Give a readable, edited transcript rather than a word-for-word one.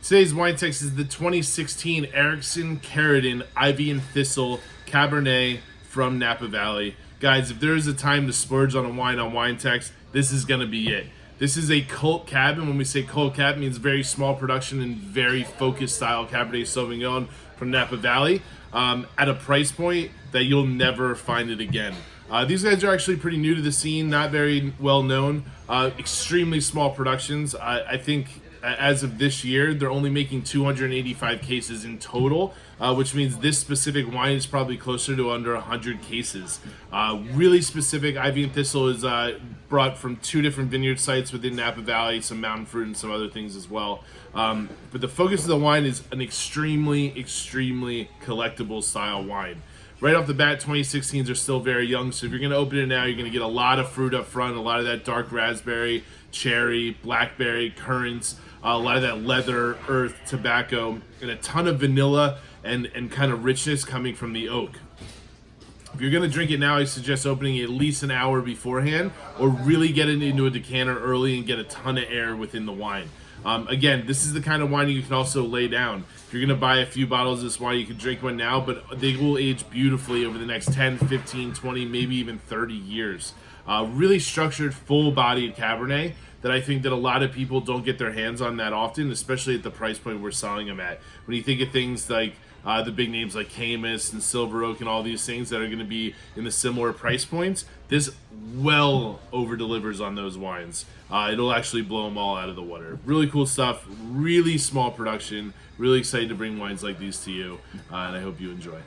Today's wine text is the 2016 Erikson Caradin Ivy and Thistle Cabernet from Napa Valley. Guys, if there is a time to splurge on a wine on WineText, this is going to be it. This is a Cult Cabernet. When we say Cult Cabernet, it means very small production and very focused style Cabernet Sauvignon from Napa Valley at a price point that you'll never find it again. These guys are actually pretty new to the scene, not very well known, extremely small productions. I think as of this year, they're only making 285 cases in total, which means this specific wine is probably closer to under 100 cases. Really specific. Ivy and Thistle is brought from 2 different vineyard sites within Napa Valley, some mountain fruit and some other things as well. But the focus of the wine is an extremely collectible style wine. Right off the bat, 2016s are still very young, so if you're going to open it now, you're going to get a lot of fruit up front, a lot of that dark raspberry, cherry, blackberry, currants, a lot of that leather, earth, tobacco, and a ton of vanilla and kind of richness coming from the oak. If you're going to drink it now, I suggest opening it at least an hour beforehand, or really get it into a decanter early and get a ton of air within the wine. Again, this is the kind of wine you can also lay down. If you're going to buy a few bottles of this wine, you can drink one now, but they will age beautifully over the next 10, 15, 20, maybe even 30 years. Really structured, full-bodied Cabernet that I think that a lot of people don't get their hands on that often, especially at the price point we're selling them at. When you think of things like the big names like Caymus and Silver Oak and all these things that are going to be in the similar price points, this well over delivers on those wines. It'll actually blow them all out of the water. Really cool stuff, really small production, really excited to bring wines like these to you, and I hope you enjoy.